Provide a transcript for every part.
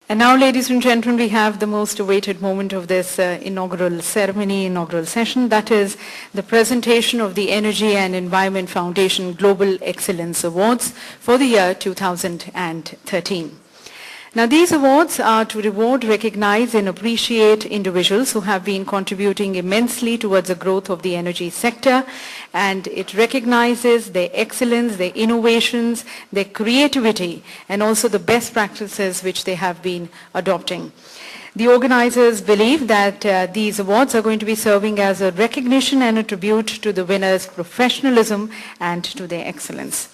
And now, ladies and gentlemen, we have the most awaited moment of this inaugural ceremony, inaugural session. That is the presentation of the Energy and Environment Foundation Global Excellence Awards for the year 2013. Now, these awards are to reward, recognize and appreciate individuals who have been contributing immensely towards the growth of the energy sector, and it recognizes their excellence, their innovations, their creativity, and also the best practices which they have been adopting. The organizers believe that these awards are going to be serving as a recognition and a tribute to the winners' professionalism and to their excellence.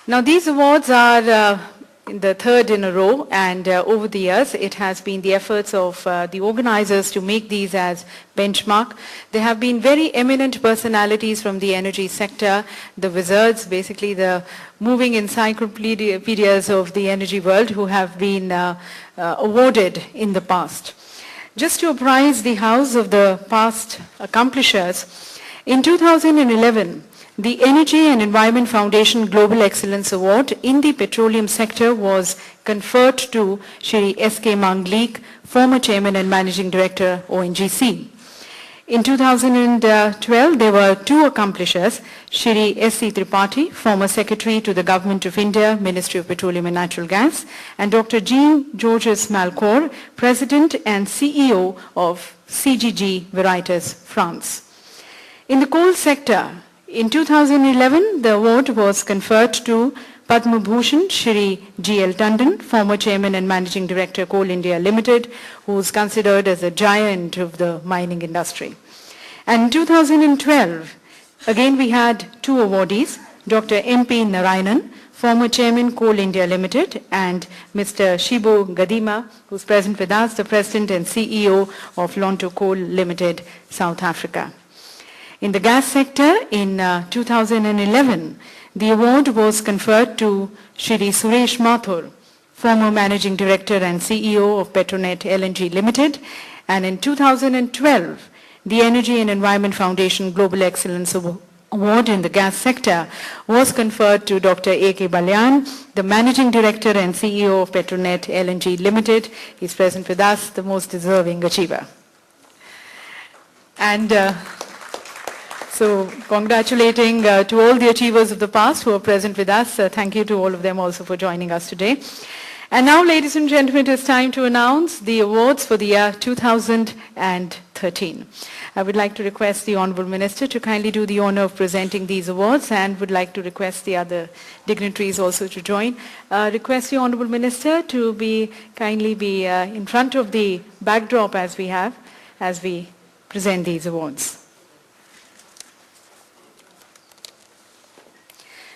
Now, these awards are in the third in a row, and over the years it has been the efforts of the organizers to make these as benchmark. There have been very eminent personalities from the energy sector, the wizards, basically the moving encyclopedias of the energy world, who have been awarded in the past. Just to apprise the House of the past accomplishers, in 2011, the Energy and Environment Foundation Global Excellence Award in the petroleum sector was conferred to Shri S.K. Manglik, former Chairman and Managing Director, ONGC. In 2012, there were two accomplishers, Shri S.C. Tripathi, former Secretary to the Government of India, Ministry of Petroleum and Natural Gas, and Dr. Jean-Georges Malcor, President and CEO of CGG Veritas, France. In the coal sector, in 2011, the award was conferred to Padma Bhushan Shri G.L. Tandon, former Chairman and Managing Director, Coal India Limited, who is considered as a giant of the mining industry. And in 2012, again we had two awardees, Dr. M.P. Narayanan, former Chairman, Coal India Limited, and Mr. Shibu Gadima, who is present with us, the President and CEO of Lonto Coal Limited, South Africa. In the gas sector, in 2011, the award was conferred to Shri Suresh Mathur, former Managing Director and CEO of Petronet LNG Limited. And in 2012, the Energy and Environment Foundation Global Excellence Award in the gas sector was conferred to Dr. A.K. Balyan, the Managing Director and CEO of Petronet LNG Limited. He's present with us, the most deserving achiever. And so congratulating to all the achievers of the past who are present with us. Thank you to all of them also for joining us today. And now, ladies and gentlemen, it is time to announce the awards for the year 2013. I would like to request the Honorable Minister to kindly do the honor of presenting these awards, and would like to request the other dignitaries also to join. Request the Honorable Minister to kindly be in front of the backdrop as we present these awards.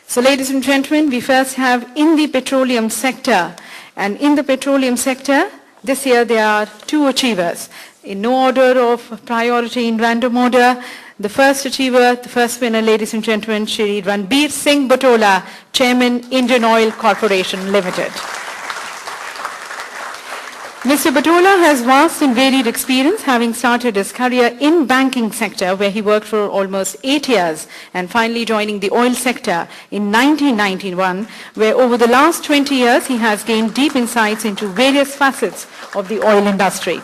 So, ladies and gentlemen, we first have in the petroleum sector. And in the petroleum sector, this year there are two achievers. In no order of priority, in random order, the first achiever, the first winner, ladies and gentlemen, Shri Ranbir Singh Batola, Chairman, Indian Oil Corporation Limited. Mr. Batola has vast and varied experience, having started his career in banking sector, where he worked for almost 8 years, and finally joining the oil sector in 1991, where over the last 20 years he has gained deep insights into various facets of the oil industry.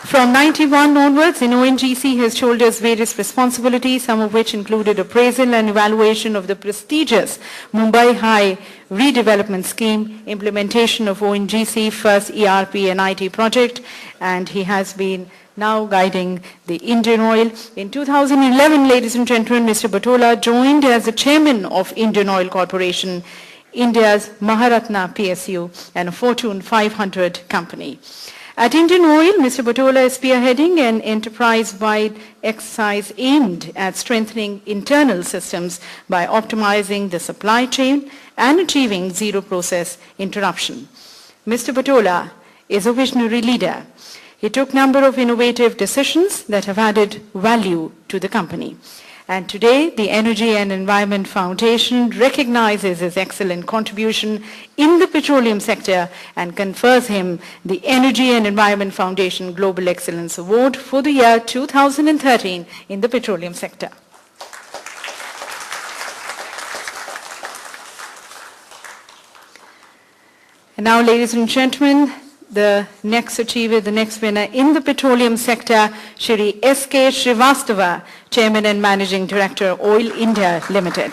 From 91 onwards, in ONGC, he shoulders various responsibilities, some of which included appraisal and evaluation of the prestigious Mumbai High redevelopment scheme, implementation of ONGC first ERP and IT project, and he has been now guiding the Indian Oil. In 2011, ladies and gentlemen, Mr. Batola joined as the Chairman of Indian Oil Corporation, India's Maharatna PSU, and a Fortune 500 company. At Indian Oil, Mr. Batola is spearheading an enterprise-wide exercise aimed at strengthening internal systems by optimizing the supply chain and achieving zero process interruption. Mr. Batola is a visionary leader. He took a number of innovative decisions that have added value to the company. And today, the Energy and Environment Foundation recognizes his excellent contribution in the petroleum sector and confers him the Energy and Environment Foundation Global Excellence Award for the year 2013 in the petroleum sector. And now, ladies and gentlemen, the next achiever, the next winner in the petroleum sector, Shri S.K. Srivastava, Chairman and Managing Director, Oil India Limited.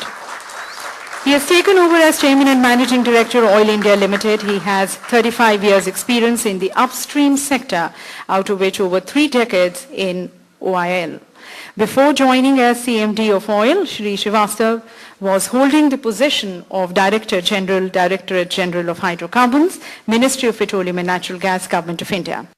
He has taken over as Chairman and Managing Director, Oil India Limited. He has 35 years experience in the upstream sector, out of which over 3 decades in OIL. Before joining as CMD of Oil, Shri Srivastava was holding the position of Director General, Directorate General of Hydrocarbons, Ministry of Petroleum and Natural Gas, Government of India.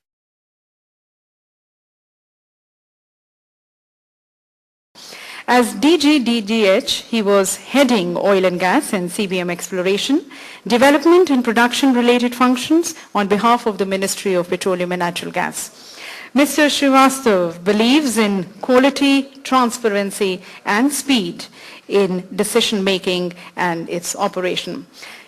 As DGDDH, he was heading oil and gas and CBM exploration, development and production related functions on behalf of the Ministry of Petroleum and Natural Gas. Mr. Srivastava believes in quality, transparency and speed in decision making and its operation.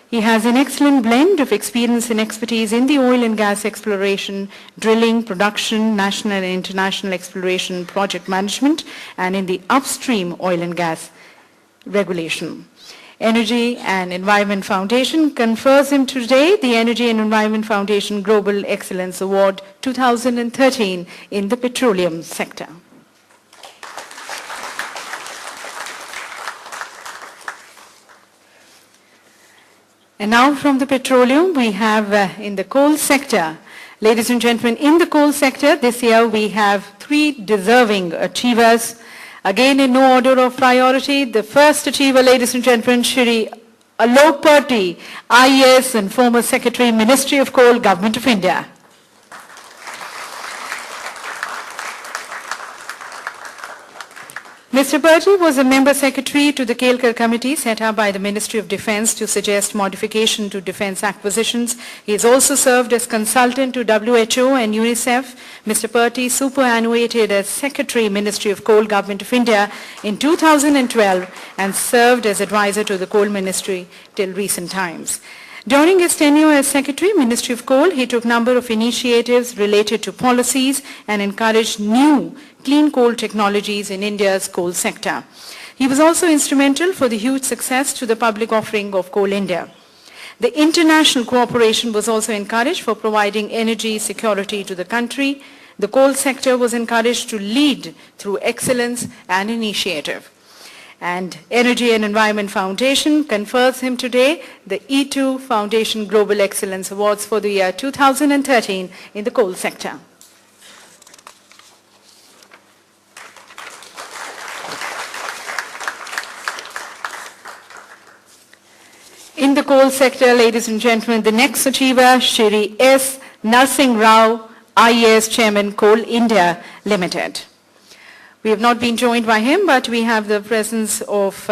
He has an excellent blend of experience and expertise in the oil and gas exploration, drilling, production, national and international exploration, project management, and in the upstream oil and gas regulation. Energy and Environment Foundation confers him today the Energy and Environment Foundation Global Excellence Award 2013 in the petroleum sector. And now from the petroleum, we have in the coal sector. Ladies and gentlemen, in the coal sector, this year we have 3 deserving achievers. Again, in no order of priority, the first achiever, ladies and gentlemen, Shri Alok Party, IAS and former Secretary, Ministry of Coal, Government of India. Mr. Purdy was a member secretary to the Kelkar committee set up by the Ministry of Defence to suggest modification to defence acquisitions. He has also served as consultant to WHO and UNICEF. Mr. Purdy superannuated as Secretary, Ministry of Coal, Government of India in 2012 and served as advisor to the Coal Ministry till recent times. During his tenure as Secretary, Ministry of Coal, he took a number of initiatives related to policies and encouraged new clean coal technologies in India's coal sector. He was also instrumental for the huge success to the public offering of Coal India. The international cooperation was also encouraged for providing energy security to the country. The coal sector was encouraged to lead through excellence and initiative. And Energy and Environment Foundation confers him today the E2 Foundation Global Excellence Awards for the year 2013 in the coal sector. In the coal sector, ladies and gentlemen, the next achiever, Shri S. Narsingh Rao, IAS Chairman, Coal India Limited. We have not been joined by him, but we have the presence of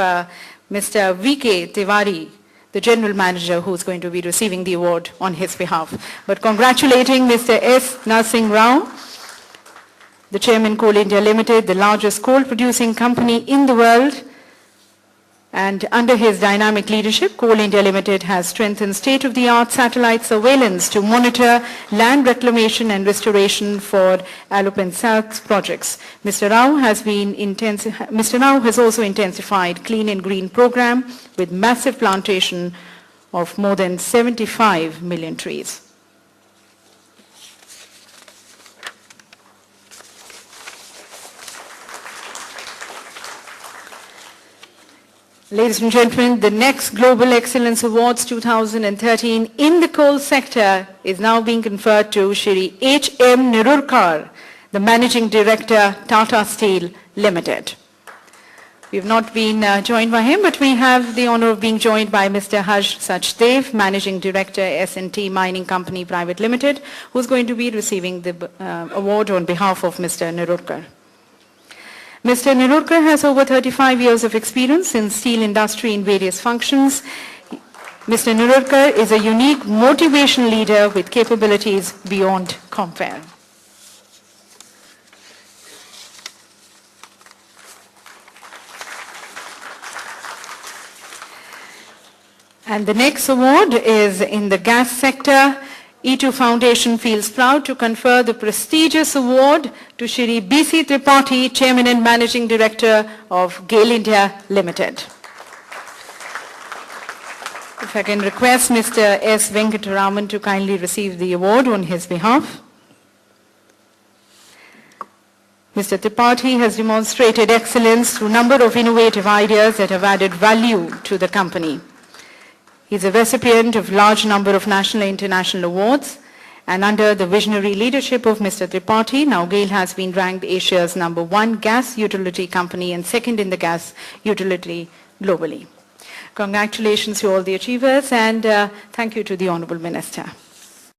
Mr. V.K. Tiwari, the General Manager, who is going to be receiving the award on his behalf. But congratulating Mr. S. Narsingh Rao, the Chairman, Coal India Limited, the largest coal producing company in the world. And under his dynamic leadership, Coal India Limited has strengthened state-of-the-art satellite surveillance to monitor land reclamation and restoration for Allopensax projects. Mr. Rao has also intensified Clean and Green program with massive plantation of more than 75 million trees. Ladies and gentlemen, the next Global Excellence Awards 2013 in the coal sector is now being conferred to Shri H.M. Nirurkar, the Managing Director, Tata Steel Limited. We have not been joined by him, but we have the honor of being joined by Mr. Harsh Sachdev, Managing Director, S&T Mining Company Private Limited, who is going to be receiving the award on behalf of Mr. Nirurkar. Mr. Nirurkar has over 35 years of experience in steel industry in various functions. Mr. Nirurkar is a unique motivation leader with capabilities beyond compare. And the next award is in the gas sector. E2 Foundation feels proud to confer the prestigious award to Shri B.C. Tripathi, Chairman and Managing Director of GAIL India Limited. If I can request Mr. S. Venkataraman to kindly receive the award on his behalf. Mr. Tripathi has demonstrated excellence through a number of innovative ideas that have added value to the company. He is a recipient of a large number of national and international awards, and under the visionary leadership of Mr. Tripathi, now GAIL has been ranked Asia's #1 gas utility company and second in the gas utility globally. Congratulations to all the achievers, and thank you to the Honorable Minister.